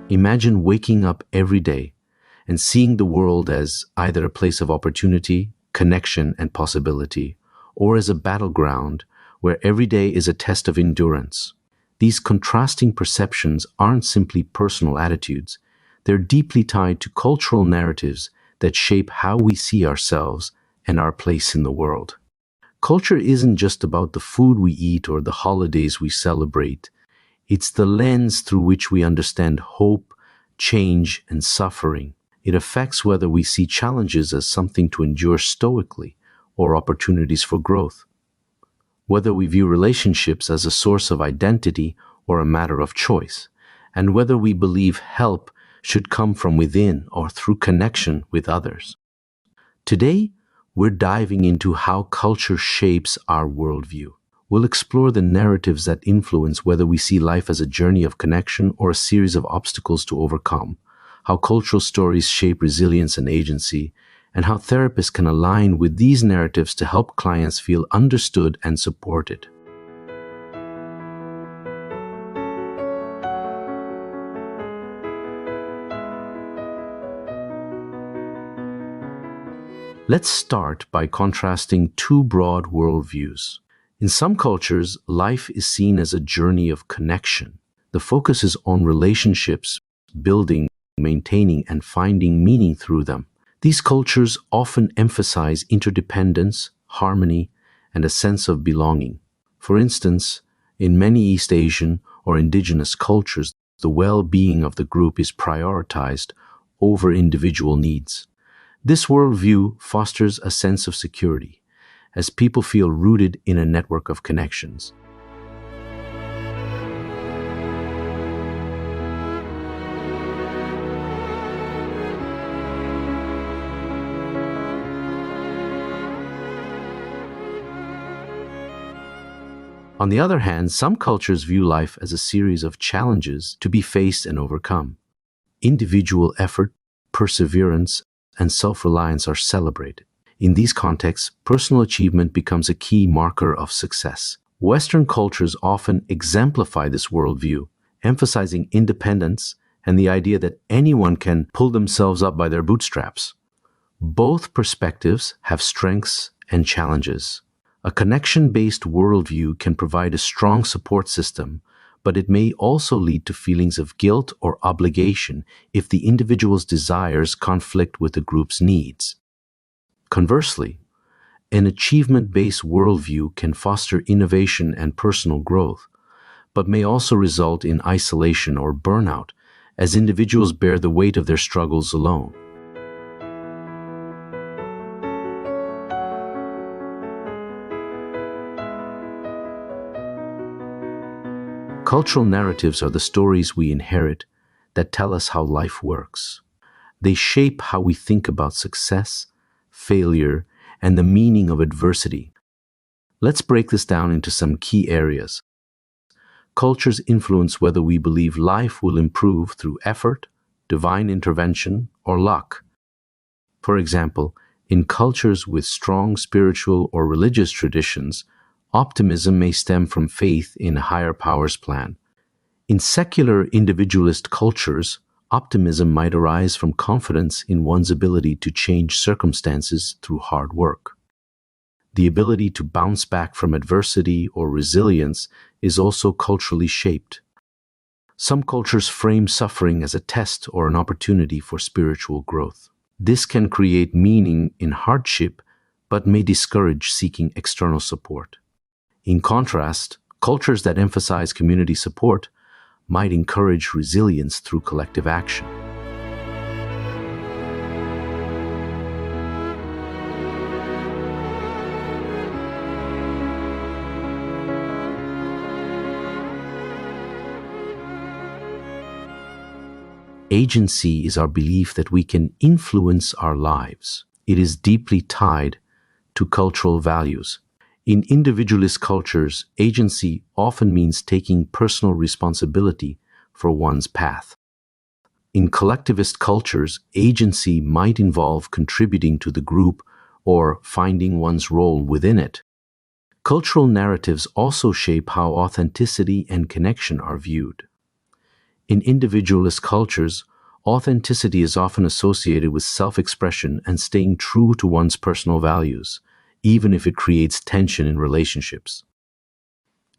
Imagine waking up every day and seeing the world as either a place of opportunity, connection, and possibility, or as a battleground where every day is a test of endurance. These contrasting perceptions aren't simply personal attitudes, they're deeply tied to cultural narratives that shape how we see ourselves and our place in the world. Culture isn't just about the food we eat or the holidays we celebrate. It's the lens through which we understand hope, change, and suffering. It affects whether we see challenges as something to endure stoically or opportunities for growth, whether we view relationships as a source of identity or a matter of choice, and whether we believe help should come from within or through connection with others. Today, we're diving into how culture shapes our worldview. We'll explore the narratives that influence whether we see life as a journey of connection or a series of obstacles to overcome, how cultural stories shape resilience and agency, and how therapists can align with these narratives to help clients feel understood and supported. Let's start by contrasting two broad worldviews. In some cultures, life is seen as a journey of connection. The focus is on relationships, building, maintaining, and finding meaning through them. These cultures often emphasize interdependence, harmony, and a sense of belonging. For instance, in many East Asian or indigenous cultures, the well-being of the group is prioritized over individual needs. This worldview fosters a sense of security, as people feel rooted in a network of connections. On the other hand, some cultures view life as a series of challenges to be faced and overcome. Individual effort, perseverance, and self-reliance are celebrated. In these contexts, personal achievement becomes a key marker of success. Western cultures often exemplify this worldview, emphasizing independence and the idea that anyone can pull themselves up by their bootstraps. Both perspectives have strengths and challenges. A connection-based worldview can provide a strong support system, but it may also lead to feelings of guilt or obligation if the individual's desires conflict with the group's needs. Conversely, an achievement-based worldview can foster innovation and personal growth, but may also result in isolation or burnout as individuals bear the weight of their struggles alone. Cultural narratives are the stories we inherit that tell us how life works. They shape how we think about success, failure, and the meaning of adversity. Let's break this down into some key areas. Cultures influence whether we believe life will improve through effort, divine intervention, or luck. For example, in cultures with strong spiritual or religious traditions, optimism may stem from faith in a higher power's plan. In secular individualist cultures, optimism might arise from confidence in one's ability to change circumstances through hard work. The ability to bounce back from adversity or resilience is also culturally shaped. Some cultures frame suffering as a test or an opportunity for spiritual growth. This can create meaning in hardship, but may discourage seeking external support. In contrast, cultures that emphasize community support might encourage resilience through collective action. Agency is our belief that we can influence our lives. It is deeply tied to cultural values. In individualist cultures, agency often means taking personal responsibility for one's path. In collectivist cultures, agency might involve contributing to the group or finding one's role within it. Cultural narratives also shape how authenticity and connection are viewed. In individualist cultures, authenticity is often associated with self-expression and staying true to one's personal values, even if it creates tension in relationships.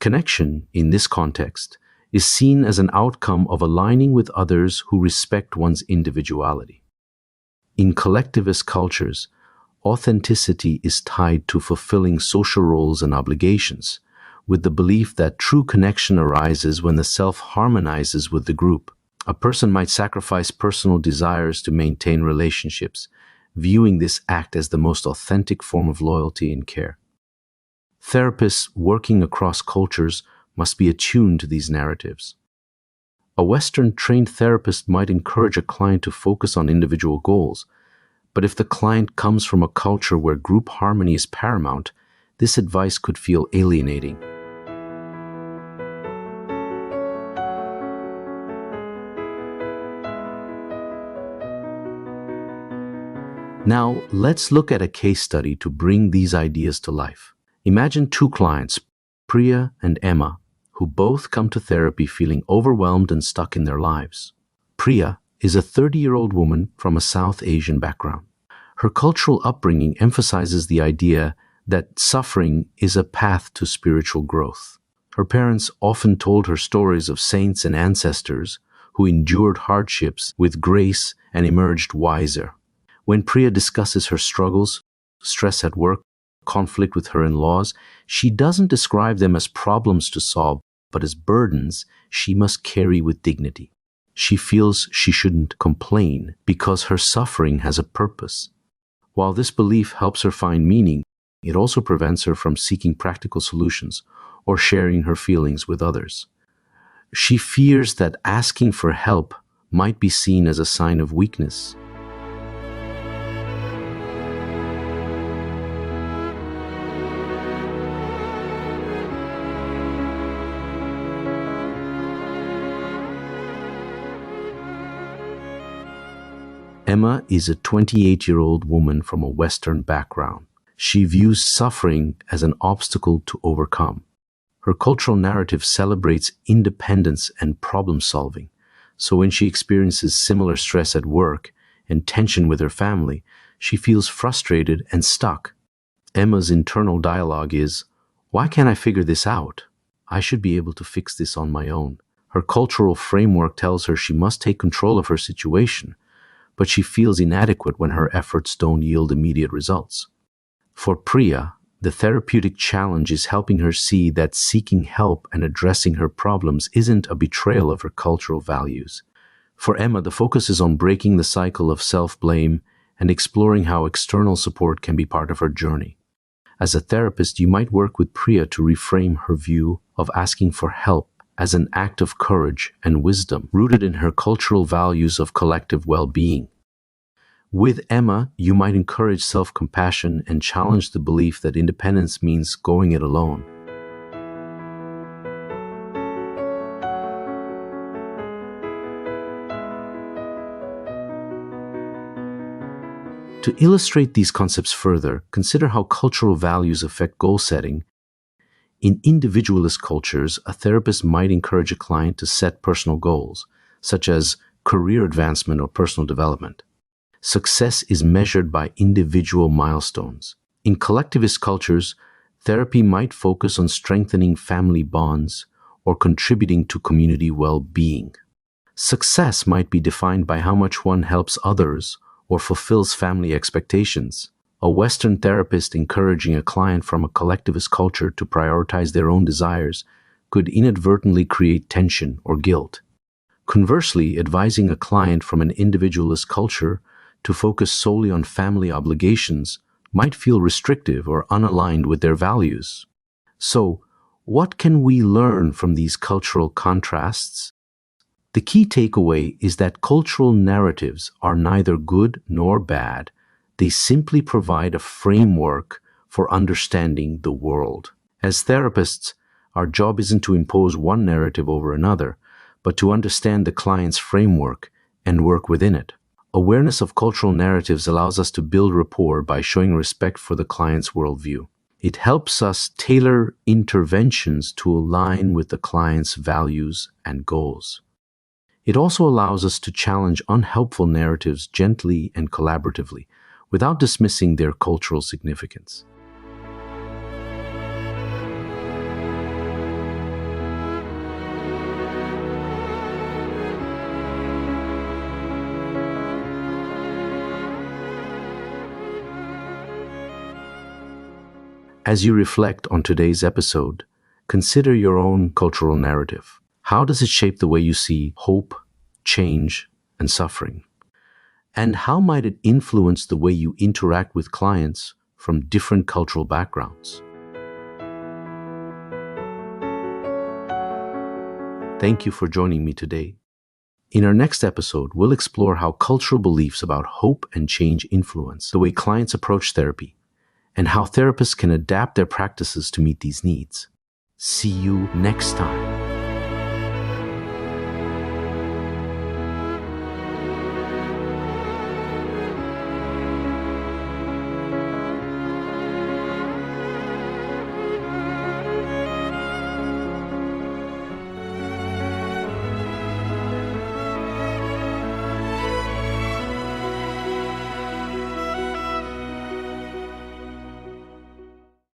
Connection, in this context, is seen as an outcome of aligning with others who respect one's individuality. In collectivist cultures, authenticity is tied to fulfilling social roles and obligations, with the belief that true connection arises when the self harmonizes with the group. A person might sacrifice personal desires to maintain relationships, viewing this act as the most authentic form of loyalty and care. Therapists working across cultures must be attuned to these narratives. A Western-trained therapist might encourage a client to focus on individual goals, but if the client comes from a culture where group harmony is paramount, this advice could feel alienating. Now, let's look at a case study to bring these ideas to life. Imagine two clients, Priya and Emma, who both come to therapy feeling overwhelmed and stuck in their lives. Priya is a 30-year-old woman from a South Asian background. Her cultural upbringing emphasizes the idea that suffering is a path to spiritual growth. Her parents often told her stories of saints and ancestors who endured hardships with grace and emerged wiser. When Priya discusses her struggles, stress at work, conflict with her in-laws, she doesn't describe them as problems to solve, but as burdens she must carry with dignity. She feels she shouldn't complain because her suffering has a purpose. While this belief helps her find meaning, it also prevents her from seeking practical solutions or sharing her feelings with others. She fears that asking for help might be seen as a sign of weakness. Emma is a 28-year-old woman from a Western background. She views suffering as an obstacle to overcome. Her cultural narrative celebrates independence and problem-solving, so when she experiences similar stress at work and tension with her family, she feels frustrated and stuck. Emma's internal dialogue is, "Why can't I figure this out? I should be able to fix this on my own." Her cultural framework tells her she must take control of her situation, but she feels inadequate when her efforts don't yield immediate results. For Priya, the therapeutic challenge is helping her see that seeking help and addressing her problems isn't a betrayal of her cultural values. For Emma, the focus is on breaking the cycle of self-blame and exploring how external support can be part of her journey. As a therapist, you might work with Priya to reframe her view of asking for help as an act of courage and wisdom rooted in her cultural values of collective well-being. With Emma, you might encourage self-compassion and challenge the belief that independence means going it alone. To illustrate these concepts further, consider how cultural values affect goal setting. In individualist cultures, a therapist might encourage a client to set personal goals, such as career advancement or personal development. Success is measured by individual milestones. In collectivist cultures, therapy might focus on strengthening family bonds or contributing to community well-being. Success might be defined by how much one helps others or fulfills family expectations. A Western therapist encouraging a client from a collectivist culture to prioritize their own desires could inadvertently create tension or guilt. Conversely, advising a client from an individualist culture to focus solely on family obligations might feel restrictive or unaligned with their values. So, what can we learn from these cultural contrasts? The key takeaway is that cultural narratives are neither good nor bad. They simply provide a framework for understanding the world. As therapists, our job isn't to impose one narrative over another, but to understand the client's framework and work within it. Awareness of cultural narratives allows us to build rapport by showing respect for the client's worldview. It helps us tailor interventions to align with the client's values and goals. It also allows us to challenge unhelpful narratives gently and collaboratively, without dismissing their cultural significance. As you reflect on today's episode, consider your own cultural narrative. How does it shape the way you see hope, change, and suffering? And how might it influence the way you interact with clients from different cultural backgrounds? Thank you for joining me today. In our next episode, we'll explore how cultural beliefs about hope and change influence the way clients approach therapy, and how therapists can adapt their practices to meet these needs. See you next time.